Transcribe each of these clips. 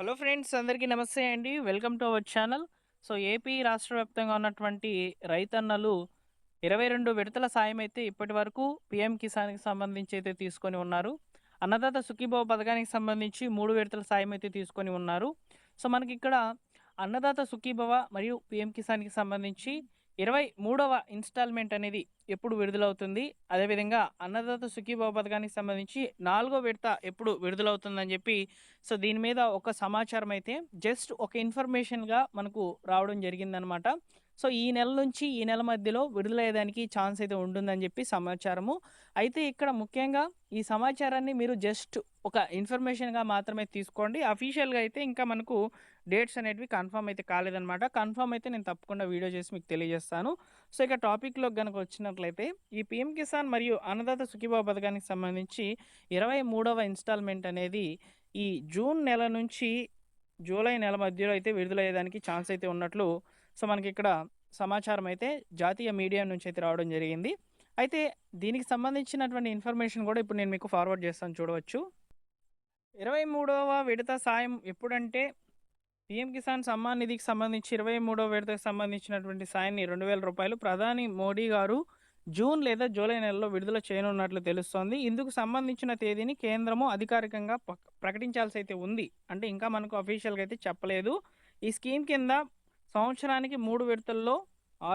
Hello friends, అందరికీ నమస్తే అండి. Welcome to our channel. AP రాష్ట్ర వ్యాప్తంగా ఉన్నటువంటి రైతన్నలు 22 విడతల సాయం అయితే ఇప్పటి వరకు పీఎం కిసాన్‌కి సంబంధించి అయితే తీసుకొని ఉన్నారు. అన్నదాత సుఖీభవ పథకానికి సంబంధించి 3 విడతల సాయం అయితే తీసుకొని ఉన్నారు. మనకిక్కడ అన్నదాత సుఖీభవ మరియు పీఎం కిసాన్‌కి సంబంధించి 23వ ఇన్‌స్టాల్‌మెంట్ అనేది ఎప్పుడు విడుదలవుతుంది? అదేవిధంగా అన్నదాత సుఖీభవ పథకానికి సంబంధించి 4గో విడత ఎప్పుడు విడుదలవుతుందని చెప్పి దీని మీద ఒక సమాచారం అయితే జస్ట్ ఒక ఇన్ఫర్మేషన్‌గా మనకు రావడం జరిగిందనమాట. ఈ నెల నుంచి ఈ నెల మధ్యలో విడుదలయ్యేదానికి ఛాన్స్ అయితే ఉంటుందని చెప్పి సమాచారము. అయితే ఇక్కడ ముఖ్యంగా ఈ సమాచారాన్ని మీరు జస్ట్ ఒక ఇన్ఫర్మేషన్‌గా మాత్రమే తీసుకోండి. అఫీషియల్‌గా అయితే ఇంకా మనకు డేట్స్ అనేటివి కన్ఫర్మ్ అయితే కాలేదనమాట. కన్ఫర్మ్ అయితే నేను తప్పకుండా వీడియో చేసి మీకు తెలియజేస్తాను. ఇక టాపిక్‌లోకి గనుక వచ్చినట్లయితే ఈ పీఎం కిసాన్ మరియు అన్నదాత సుఖీభవ పథకానికి సంబంధించి 23వ ఇన్‌స్టాల్‌మెంట్ అనేది ఈ జూన్ నెల నుంచి జూలై నెల మధ్యలో అయితే విడుదలయ్యేదానికి ఛాన్స్ అయితే ఉన్నట్లు మనకిక్కడ సమాచారం అయితే జాతీయ మీడియా నుంచి అయితే రావడం జరిగింది. అయితే దీనికి సంబంధించినటువంటి ఇన్ఫర్మేషన్ కూడా ఇప్పుడు నేను మీకు ఫార్వర్డ్ చేస్తాను, చూడవచ్చు. 23వ విడత సాయం ఎప్పుడంటే పీఎం కిసాన్ సమ్మాన్ నిధికి సంబంధించి 23వ విడతకు సంబంధించినటువంటి సాయాన్ని రూ. 2,000 ప్రధాని మోడీ గారు జూన్ లేదా జూలై నెలలో విడుదల చేయనున్నట్లు తెలుస్తోంది. ఇందుకు సంబంధించిన తేదీని కేంద్రము అధికారికంగా ప్రకటించాల్సి అయితే ఉంది. అంటే ఇంకా మనకు అఫీషియల్‌గా అయితే చెప్పలేదు. ఈ స్కీమ్ కింద సంవత్సరానికి 3 విడతల్లో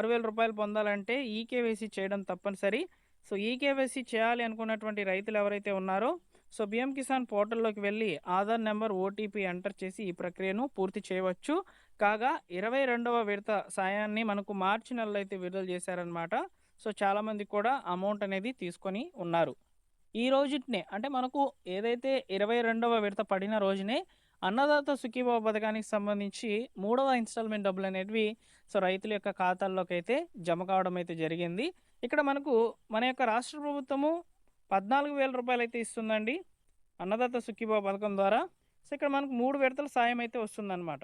రూ. 6,000 పొందాలంటే ఈకేవైసీ చేయడం తప్పనిసరి. ఈకేవైసీ చేయాలి అనుకున్నటువంటి రైతులు ఎవరైతే ఉన్నారో పీఎం కిసాన్ పోర్టల్లోకి వెళ్ళి ఆధార్ నెంబర్, ఓటీపీ ఎంటర్ చేసి ఈ ప్రక్రియను పూర్తి చేయవచ్చు. కాగా 22వ విడత సాయాన్ని మనకు మార్చి నెలలో అయితే విడుదల చేశారనమాట. చాలామంది కూడా అమౌంట్ అనేది తీసుకొని ఉన్నారు. ఈ రోజుటినే అంటే మనకు ఏదైతే 22వ విడత పడిన రోజునే అన్నదాత సుఖీభవ పథకానికి సంబంధించి 3వ ఇన్‌స్టాల్‌మెంట్ డబ్బులనేటివి రైతుల యొక్క ఖాతాల్లోకి అయితే జమ కావడం అయితే జరిగింది. ఇక్కడ మనకు మన యొక్క రాష్ట్ర ప్రభుత్వము రూ. 14,000 అయితే ఇస్తుందండి అన్నదాత సుఖీభవ పథకం ద్వారా. ఇక్కడ మనకు 3 విడతల సాయం అయితే వస్తుందన్నమాట.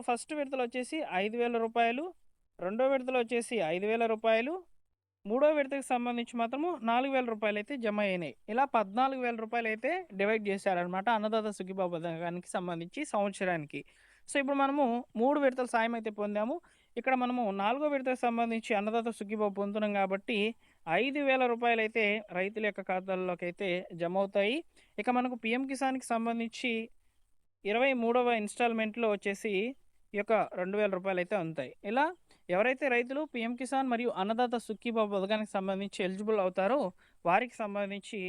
ఫస్ట్ విడతలో వచ్చేసి రూ. 5,000, రెండో విడతలో వచ్చేసి రూ. 5,000, మూడో విడతకు సంబంధించి మాత్రము రూ. 4,000 అయితే జమ అయినాయి. ఇలా రూ. 14,000 అయితే డివైడ్ చేశారనమాట అన్నదాత సుఖీభవ పథకానికి సంబంధించి సంవత్సరానికి. ఇప్పుడు మనము 3 విడతల సాయం అయితే పొందాము. ఇక్కడ మనము 4గో విడతకు సంబంధించి అన్నదాత సుఖీభవ పొందుతున్నాం కాబట్టి రూ. 5,000 అయితే రైతుల యొక్క ఖాతాల్లోకి అయితే జమ అవుతాయి. ఇక మనకు పీఎం కిసాన్‌కి సంబంధించి 23వ ఇన్‌స్టాల్‌మెంట్‌లో వచ్చేసి ఈ యొక్క రూ. 2,000 అయితే ఉంటాయి. ఇలా ఎవరైతే రైతులు పీఎం కిసాన్ మరియు అన్నదాత సుఖీభవ పథకానికి సంబంధించి ఎలిజిబుల్ అవుతారో వారికి సంబంధించి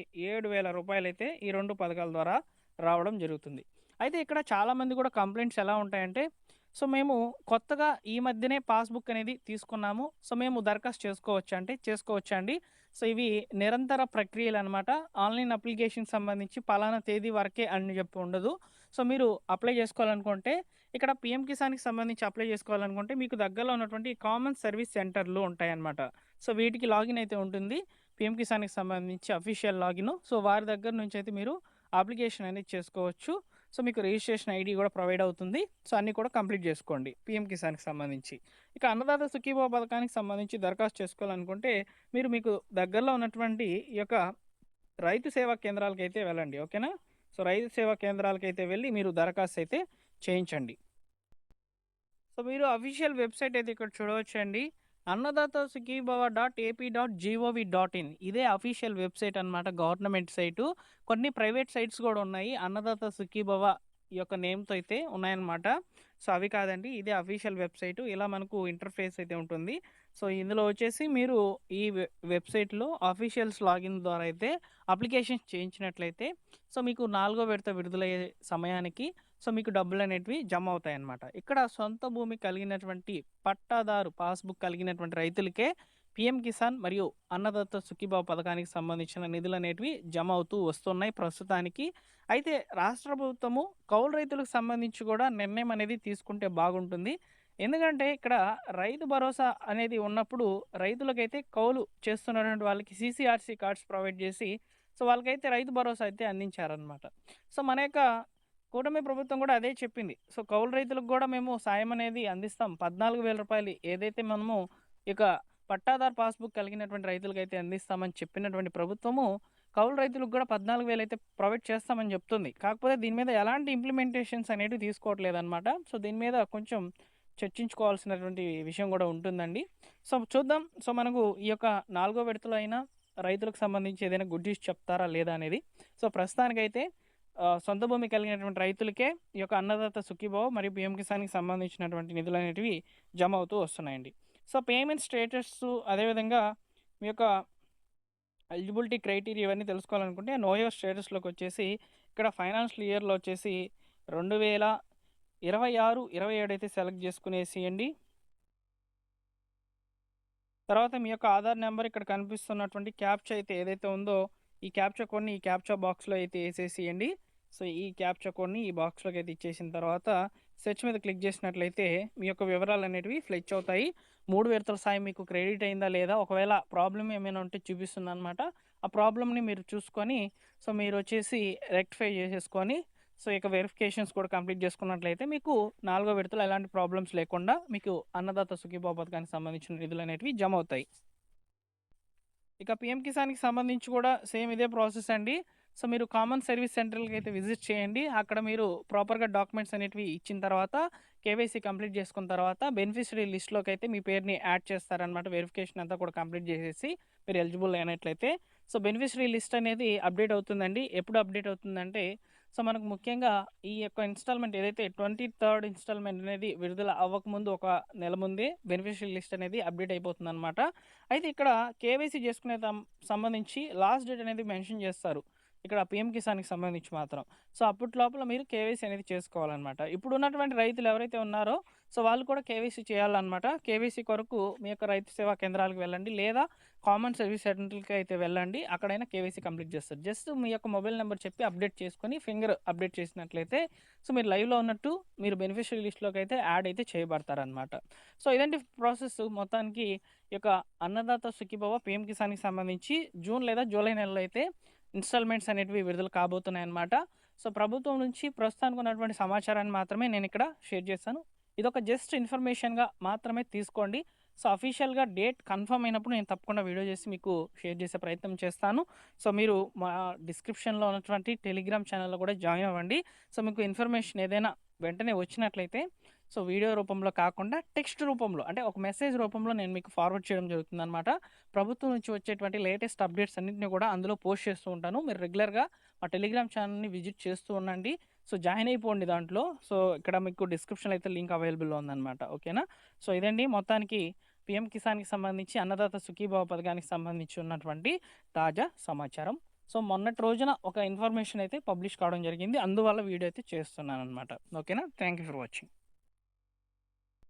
రూ. 7,000 అయితే ఈ 2 పథకాల ద్వారా రావడం జరుగుతుంది. అయితే ఇక్కడ చాలామంది కూడా కంప్లైంట్స్ ఎలా ఉంటాయంటే మేము కొత్తగా ఈ మధ్యనే పాస్‌బుక్ అనేది తీసుకున్నాము. మేము దరఖాస్తు చేసుకోవచ్చా అంటే చేసుకోవచ్చండి. ఇవి నిరంతర ప్రక్రియలనమాట. ఆన్‌లైన్ అప్లికేషన్‌కి సంబంధించి పలానా తేదీ వరకే అని చెప్పి ఉండదు. మీరు అప్లై చేసుకోవాలనుకుంటే ఇక్కడ పీఎం కిసాన్‌కి సంబంధించి అప్లై చేసుకోవాలనుకుంటే మీకు దగ్గరలో ఉన్నటువంటి కామన్ సర్వీస్ సెంటర్‌లు ఉంటాయన్నమాట. వీటికి లాగిన్ అయితే ఉంటుంది. పీఎం కిసాన్‌కి సంబంధించి అఫీషియల్ లాగిన్. వారి దగ్గర నుంచి అయితే మీరు అప్లికేషన్ అనేది చేసుకోవచ్చు. మీకు రిజిస్ట్రేషన్ ఐడీ కూడా ప్రొవైడ్ అవుతుంది. అన్నీ కూడా కంప్లీట్ చేసుకోండి పీఎం కిసాన్‌కి సంబంధించి. ఇక అన్నదాత సుఖీభవ పథకానికి సంబంధించి దరఖాస్తు చేసుకోవాలనుకుంటే మీకు దగ్గరలో ఉన్నటువంటి ఈ యొక్క రైతు సేవా కేంద్రాలకైతే వెళ్ళండి. ఓకేనా? రైతు సేవా కేంద్రాలకైతే వెళ్ళి మీరు దరఖాస్తు అయితే చేయించండి. మీరు అఫీషియల్ వెబ్సైట్ అయితే ఇక్కడ చూడవచ్చండి. అన్నదాత సుఖీభవ .ap.gov.in ఇదే అఫీషియల్ వెబ్సైట్ అనమాట. Government site. కొన్ని ప్రైవేట్ సైట్స్ కూడా ఉన్నాయి అన్నదాత సుఖీభవ ఈ యొక్క నేమ్‌తో అయితే ఉన్నాయన్నమాట. అవి కాదండి, ఇదే అఫీషియల్ వెబ్సైటు. ఇలా మనకు ఇంటర్ఫేస్ అయితే ఉంటుంది. ఇందులో వచ్చేసి మీరు ఈ వెబ్సైట్‌లో అఫీషియల్స్ లాగిన్ ద్వారా అయితే అప్లికేషన్స్ చేయించినట్లయితే మీకు 4గో విడత విడుదలయ్యే సమయానికి మీకు డబ్బులనేటివి జమ అవుతాయన్నమాట. ఇక్కడ సొంత భూమి కలిగినటువంటి పట్టాదారు పాస్‌బుక్ కలిగినటువంటి రైతులకే పీఎం కిసాన్ మరియు అన్నదాత సుఖీభవ పథకానికి సంబంధించిన నిధులనేటివి జమ అవుతూ వస్తున్నాయి ప్రస్తుతానికి. అయితే రాష్ట్ర ప్రభుత్వము కౌలు రైతులకు సంబంధించి కూడా నిర్ణయం అనేది తీసుకుంటే బాగుంటుంది. ఎందుకంటే ఇక్కడ రైతు భరోసా అనేది ఉన్నప్పుడు రైతులకైతే కౌలు చేస్తున్నటువంటి వాళ్ళకి సీసీఆర్‌సీ కార్డ్స్ ప్రొవైడ్ చేసి వాళ్ళకైతే రైతు భరోసా అయితే అందించారనమాట. మన యొక్క కూటమి ప్రభుత్వం కూడా అదే చెప్పింది. కౌలు రైతులకు కూడా మేము సాయం అనేది అందిస్తాం. రూ. 14,000 ఏదైతే మనము ఇక పట్టాదారు పాస్‌బుక్ కలిగినటువంటి రైతులకైతే అందిస్తామని చెప్పినటువంటి ప్రభుత్వము కౌలు రైతులకు కూడా 14,000 అయితే ప్రొవైడ్ చేస్తామని చెప్తుంది. కాకపోతే దీని మీద ఎలాంటి ఇంప్లిమెంటేషన్స్ అనేటివి తీసుకోవట్లేదనమాట. సో, దీని మీద కొంచెం చర్చించుకోవాల్సినటువంటి విషయం కూడా ఉంటుందండి. సో, చూద్దాం. సో, మనకు ఈ యొక్క 4గో విడతలో అయినా రైతులకు సంబంధించి ఏదైనా గుడ్ న్యూస్ చెప్తారా లేదా అనేది. సో, ప్రస్తుతానికైతే సొంత భూమి కలిగినటువంటి రైతులకే ఈ యొక్క అన్నదాత సుఖీభవ మరియు పీఎం కిసాన్‌కి సంబంధించినటువంటి నిధులనేటివి జమ అవుతూ వస్తున్నాయండి. సో, పేమెంట్ స్టేటస్సు అదేవిధంగా మీ యొక్క ఎలిజిబిలిటీ క్రైటీరియా ఇవన్నీ తెలుసుకోవాలనుకుంటే నో యువర్ స్టేటస్‌లోకొచ్చేసి ఇక్కడ ఫైనాన్షియల్ ఇయర్‌లో వచ్చేసి 2026, 27 అయితే సెలెక్ట్ చేసుకునేసేయండి. తర్వాత మీ యొక్క ఆధార్ నెంబర్ ఇక్కడ కనిపిస్తున్నటువంటి క్యాప్చా అయితే ఏదైతే ఉందో ఈ క్యాప్చా కోడ్‌ని ఈ క్యాప్చా బాక్స్‌లో అయితే ఏసేసేయండి. సో, ఈ క్యాప్చా కోడ్‌ని ఈ బాక్స్‌లోకి అయితే ఇచ్చేసిన తర్వాత సెర్చ్ మీద క్లిక్ చేసినట్లయితే మీ యొక్క వివరాలనేటివి ఫ్లెచ్ అవుతాయి. 3 విడతల సాయం మీకు క్రెడిట్ అయిందా లేదా? ఒకవేళ ప్రాబ్లమ్ ఏమైనా ఉంటే చూపిస్తుందనమాట. ఆ ప్రాబ్లమ్‌ని మీరు చూసుకొని సో, మీరొచ్చేసి రెక్టిఫై చేసేసుకొని సో, ఇక వెరిఫికేషన్స్ కూడా కంప్లీట్ చేసుకున్నట్లయితే మీకు 4గో విడతలో ఎలాంటి ప్రాబ్లమ్స్ లేకుండా మీకు అన్నదాత సుఖీభవ పథకానికి సంబంధించిన నిధులనేటివి జమ అవుతాయి. ఇక పీఎం కిసాన్‌కి సంబంధించి కూడా సేమ్ ఇదే ప్రాసెస్ అండి. సో, మీరు కామన్ సర్వీస్ సెంటర్‌లకి అయితే విజిట్ చేయండి. అక్కడ మీరు ప్రాపర్‌గా డాక్యుమెంట్స్ అనేటివి ఇచ్చిన తర్వాత కేవైసీ కంప్లీట్ చేసుకున్న తర్వాత బెనిఫిషరీ లిస్ట్‌లోకి అయితే మీ పేరుని యాడ్ చేస్తారనమాట. వెరిఫికేషన్ అంతా కూడా కంప్లీట్ చేసేసి మీరు ఎలిజిబుల్ అయినట్లయితే. సో, బెనిఫిషరీ లిస్ట్ అనేది అప్డేట్ అవుతుందండి. ఎప్పుడు అప్డేట్ అవుతుందంటే సో, మనకు ముఖ్యంగా ఈ యొక్క ఇన్‌స్టాల్‌మెంట్ ఏదైతే 23rd ఇన్‌స్టాల్‌మెంట్ అనేది విడుదల అవ్వకముందు ఒక నెల ముందే బెనిఫిషరీ లిస్ట్ అనేది అప్డేట్ అయిపోతుందనమాట. అయితే ఇక్కడ కేవైసీ చేసుకునే సంబంధించి లాస్ట్ డేట్ అనేది మెన్షన్ చేస్తారు. ఇక్కడ పీఎం కిసాన్‌కి సంబంధించి మాత్రం. సో, అప్పటి లోపల మీరు కేవైసీ అనేది చేసుకోవాలనమాట. ఇప్పుడు ఉన్నటువంటి రైతులు ఎవరైతే ఉన్నారో సో, వాళ్ళు కూడా కేవైసీ చేయాలనమాట. కేవైసీ కొరకు మీ యొక్క రైతు సేవా కేంద్రాలకు వెళ్ళండి. లేదా కామన్ సర్వీస్ సెంటర్‌లకి అయితే వెళ్ళండి. అక్కడైనా కేవైసీ కంప్లీట్ చేస్తారు. జస్ట్ మీ యొక్క మొబైల్ నెంబర్ చెప్పి అప్డేట్ చేసుకొని ఫింగర్ అప్డేట్ చేసినట్లయితే సో, మీరు లైవ్‌లో ఉన్నట్టు మీరు బెనిఫిషియరీ లిస్ట్‌లోకి అయితే యాడ్ అయితే చేయబడతారనమాట. సో, ఇదండి ప్రాసెస్ మొత్తానికి ఈ యొక్క అన్నదాత సుఖీభవ పీఎం కిసాన్‌కి సంబంధించి జూన్ లేదా జూలై నెలలో అయితే ఇన్‌స్టాల్‌మెంట్స్ అనేటివి విడుదల కాబోతున్నాయన్నమాట. సో, ప్రభుత్వం నుంచి ప్రస్తుతానికి ఉన్నటువంటి సమాచారాన్ని మాత్రమే నేనిక్కడ షేర్ చేశాను. ఇదొక జస్ట్ ఇన్ఫర్మేషన్‌గా మాత్రమే తీసుకోండి. సో, అఫీషియల్‌గా డేట్ కన్ఫర్మ్ అయినప్పుడు నేను తప్పకుండా వీడియో చేసి మీకు షేర్ చేసే ప్రయత్నం చేస్తాను. సో, మీరు మా డిస్క్రిప్షన్‌లో ఉన్నటువంటి టెలిగ్రామ్ ఛానెల్‌లో కూడా జాయిన్ అవ్వండి. సో, మీకు ఇన్ఫర్మేషన్ ఏదైనా వెంటనే వచ్చినట్లయితే సో, వీడియో రూపంలో కాకుండా టెక్స్ట్ రూపంలో అంటే ఒక మెసేజ్ రూపంలో నేను మీకు ఫార్వర్డ్ చేయడం జరుగుతుందనమాట. ప్రభుత్వం నుంచి వచ్చేటువంటి లేటెస్ట్ అప్డేట్స్ అన్నిటిని కూడా అందులో పోస్ట్ చేస్తూ ఉంటాను. మీరు రెగ్యులర్‌గా మా టెలిగ్రామ్ ఛానెల్‌ని విజిట్ చేస్తూ ఉండండి. సో, జాయిన్ అయిపోండి దాంట్లో. సో, ఇక్కడ మీకు డిస్క్రిప్షన్‌లో అయితే లింక్ అవైలబుల్‌లో ఉందనమాట. ఓకేనా? సో, ఇదండి మొత్తానికి పీఎం కిసాన్‌కి సంబంధించి అన్నదాత సుఖీభవ పథకానికి సంబంధించి ఉన్నటువంటి తాజా సమాచారం. సో, మొన్నటి రోజున ఒక ఇన్ఫర్మేషన్ అయితే పబ్లిష్ కావడం జరిగింది. అందువల్ల వీడియో అయితే చేస్తున్నాననమాట. ఓకేనా? Thank you for watching.